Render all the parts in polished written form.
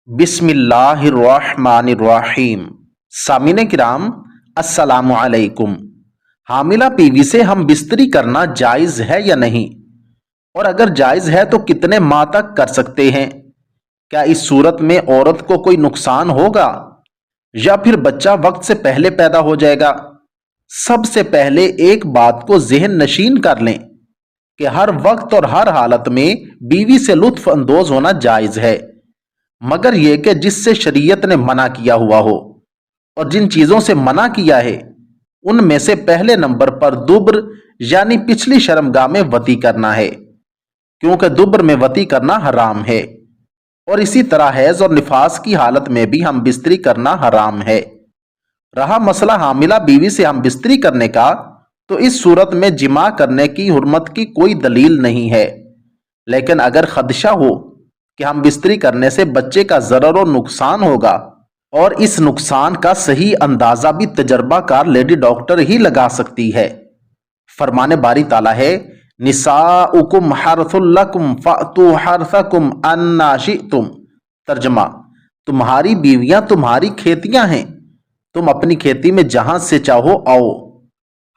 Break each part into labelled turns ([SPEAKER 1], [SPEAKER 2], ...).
[SPEAKER 1] بسم اللہ الرحمن الرحیم۔ سامعین کرام السلام علیکم۔ حاملہ بیوی سے ہم بستری کرنا جائز ہے یا نہیں، اور اگر جائز ہے تو کتنے ماہ تک کر سکتے ہیں؟ کیا اس صورت میں عورت کو کوئی نقصان ہوگا یا پھر بچہ وقت سے پہلے پیدا ہو جائے گا؟ سب سے پہلے ایک بات کو ذہن نشین کر لیں کہ ہر وقت اور ہر حالت میں بیوی سے لطف اندوز ہونا جائز ہے، مگر یہ کہ جس سے شریعت نے منع کیا ہوا ہو، اور جن چیزوں سے منع کیا ہے ان میں سے پہلے نمبر پر دبر یعنی پچھلی شرمگاہ میں وطی کرنا ہے، کیونکہ دبر میں وطی کرنا حرام ہے، اور اسی طرح حیض اور نفاس کی حالت میں بھی ہم بستری کرنا حرام ہے۔ رہا مسئلہ حاملہ بیوی سے ہم بستری کرنے کا، تو اس صورت میں جماع کرنے کی حرمت کی کوئی دلیل نہیں ہے، لیکن اگر خدشہ ہو کہ ہم بستری کرنے سے بچے کا ضرر و نقصان ہوگا، اور اس نقصان کا صحیح اندازہ بھی تجربہ کار لیڈی ڈاکٹر ہی لگا سکتی ہے۔ فرمان باری تعالیٰ ہے نساؤکم حرث لکم فأتوا حرثکم انا شئتم۔ ترجمہ: تمہاری بیویاں تمہاری کھیتیاں ہیں، تم اپنی کھیتی میں جہاں سے چاہو آؤ۔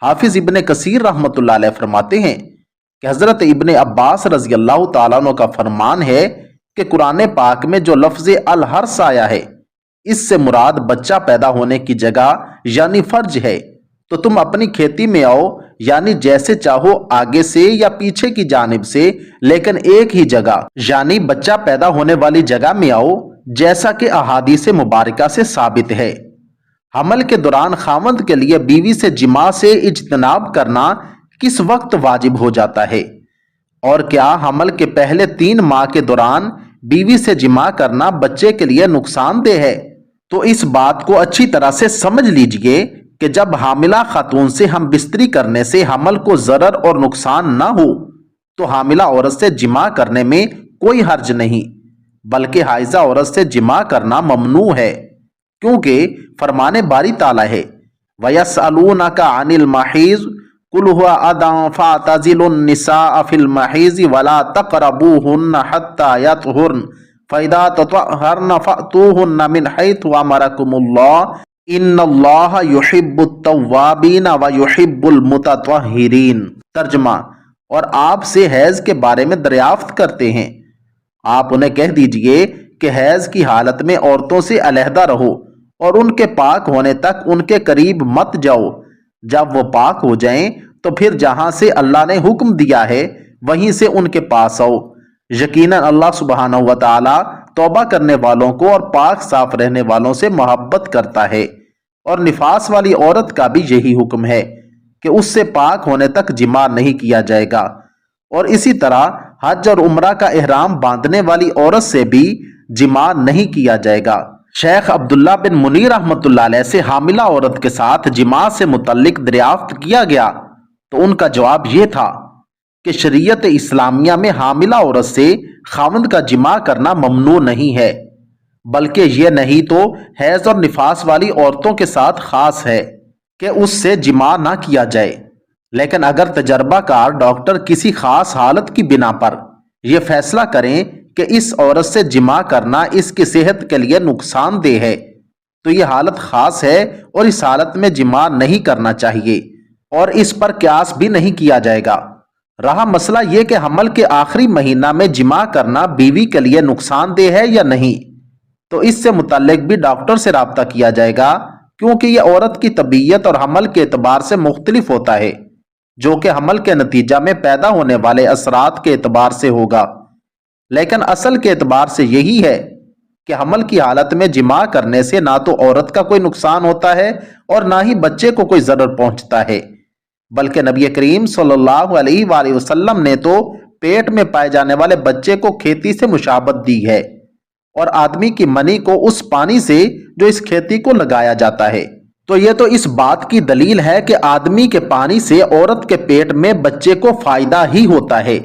[SPEAKER 1] حافظ ابن کثیر رحمۃ اللہ علیہ فرماتے ہیں کہ حضرت ابن عباس رضی اللہ تعالیٰ عنہ کا فرمان ہے کہ قرآن پاک میں جو لفظ الحرث آیا ہے، اس سے مراد بچہ پیدا ہونے کی جگہ یعنی فرج ہے، تو تم اپنی کھیتی میں آؤ، یعنی جیسے چاہو آگے سے یا پیچھے کی جانب سے، لیکن ایک ہی جگہ یعنی بچہ پیدا ہونے والی جگہ میں آؤ، جیسا کہ احادیث مبارکہ سے ثابت ہے۔ حمل کے دوران خاوند کے لیے بیوی سے جماع سے اجتناب کرنا کس وقت واجب ہو جاتا ہے، اور کیا حمل کے پہلے 3 ماہ کے دوران بیوی سے جماع کرنا بچے کے لیے نقصان دہ ہے؟ تو اس بات کو اچھی طرح سے سمجھ لیجئے کہ جب حاملہ خاتون سے ہم بستری کرنے سے حمل کو ضرر اور نقصان نہ ہو تو حاملہ عورت سے جماع کرنے میں کوئی حرج نہیں، بلکہ حائضہ عورت سے جماع کرنا ممنوع ہے، کیونکہ فرمان باری تعالیٰ ہے وَيَسْأَلُونَكَ عَنِ الْمَحِيضِ قُلْ هُوَ أَذًى فَاعْتَزِلُوا النِّسَاءَ فِي الْمَحِيضِ وَلَا تَقْرَبُوهُنَّ حَتَّى يَطْهُرْنَ فَإِذَا تَطَهَّرْنَ فَأْتُوهُنَّ مِنْ حَيْثُ أَمَرَكُمُ اللَّهُ إِنَّ اللَّهَ يُحِبُّ التَّوَّابِينَ وَيُحِبُّ الْمُتَطَهِّرِينَ۔ ترجمہ: اور آپ سے حیض کے بارے میں دریافت کرتے ہیں، آپ انہیں کہہ دیجئے کہ حیض کی حالت میں عورتوں سے علیحدہ رہو اور ان کے پاک ہونے تک ان کے قریب مت جاؤ، جب وہ پاک ہو جائیں تو پھر جہاں سے اللہ نے حکم دیا ہے وہیں سے ان کے پاس آؤ، یقیناً اللہ سبحانہ و تعالی توبہ کرنے والوں کو اور پاک صاف رہنے والوں سے محبت کرتا ہے۔ اور نفاس والی عورت کا بھی یہی حکم ہے کہ اس سے پاک ہونے تک جماع نہیں کیا جائے گا، اور اسی طرح حج اور عمرہ کا احرام باندھنے والی عورت سے بھی جماع نہیں کیا جائے گا۔ شیخ عبداللہ بن منیر رحمۃ اللہ علیہ سے حاملہ عورت کے ساتھ جماع سے متعلق دریافت کیا گیا تو ان کا جواب یہ تھا کہ شریعت اسلامیہ میں حاملہ عورت سے خاوند کا جماع کرنا ممنوع نہیں ہے، بلکہ یہ نہیں تو حیض اور نفاس والی عورتوں کے ساتھ خاص ہے کہ اس سے جماع نہ کیا جائے، لیکن اگر تجربہ کار ڈاکٹر کسی خاص حالت کی بنا پر یہ فیصلہ کریں کہ اس عورت سے جماع کرنا اس کی صحت کے لیے نقصان دہ ہے تو یہ حالت خاص ہے، اور اس حالت میں جماع نہیں کرنا چاہیے، اور اس پر قیاس بھی نہیں کیا جائے گا۔ رہا مسئلہ یہ کہ حمل کے آخری مہینہ میں جماع کرنا بیوی کے لیے نقصان دہ ہے یا نہیں، تو اس سے متعلق بھی ڈاکٹر سے رابطہ کیا جائے گا، کیونکہ یہ عورت کی طبیعت اور حمل کے اعتبار سے مختلف ہوتا ہے، جو کہ حمل کے نتیجہ میں پیدا ہونے والے اثرات کے اعتبار سے ہوگا، لیکن اصل کے اعتبار سے یہی ہے کہ حمل کی حالت میں جماع کرنے سے نہ تو عورت کا کوئی نقصان ہوتا ہے اور نہ ہی بچے کو کوئی ضرر پہنچتا ہے، بلکہ نبی کریم صلی اللہ علیہ وآلہ وسلم نے تو پیٹ میں پائے جانے والے بچے کو کھیتی سے مشابہت دی ہے، اور آدمی کی منی کو اس پانی سے جو اس کھیتی کو لگایا جاتا ہے، تو یہ تو اس بات کی دلیل ہے کہ آدمی کے پانی سے عورت کے پیٹ میں بچے کو فائدہ ہی ہوتا ہے،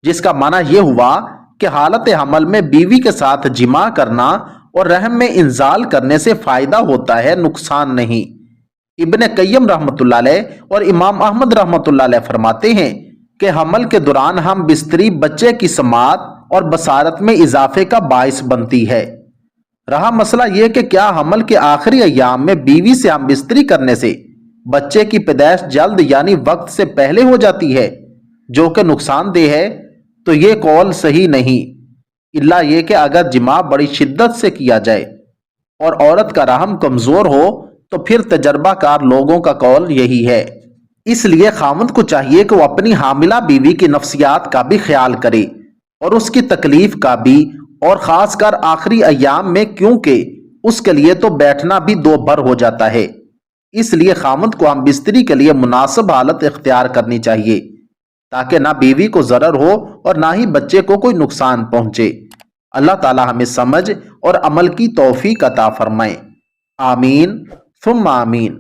[SPEAKER 1] جس کا معنی یہ ہوا کہ حالت حمل میں بیوی کے ساتھ جماع کرنا اور رحم میں انزال کرنے سے فائدہ ہوتا ہے، نقصان نہیں۔ ابن قیم رحمۃ اللہ علیہ اور امام احمد رحمۃ اللہ علیہ فرماتے ہیں کہ حمل کے دوران ہم بستری بچے کی سماعت اور بصارت میں اضافے کا باعث بنتی ہے، رہا مسئلہ یہ کہ کیا حمل کے آخری ایام میں بیوی سے ہم بستری کرنے سے بچے کی پیدائش جلد یعنی وقت سے پہلے ہو جاتی ہے جو کہ نقصان دہ ہے؟ تو یہ قول صحیح نہیں، الا یہ کہ اگر جماع بڑی شدت سے کیا جائے اور عورت کا رحم کمزور ہو تو پھر تجربہ کار لوگوں کا قول یہی ہے۔ اس لیے خاوند کو چاہیے کہ وہ اپنی حاملہ بیوی کی نفسیات کا بھی خیال کرے اور اس کی تکلیف کا بھی، اور خاص کر آخری ایام میں، کیونکہ اس کے لیے تو بیٹھنا بھی دو بھر ہو جاتا ہے۔ اس لیے خاوند کو ہم بستری کے لیے مناسب حالت اختیار کرنی چاہیے تاکہ نہ بیوی کو ضرر ہو اور نہ ہی بچے کو کوئی نقصان پہنچے۔ اللہ تعالی ہمیں سمجھ اور عمل کی توفیق عطا فرمائے، آمین ثم آمین۔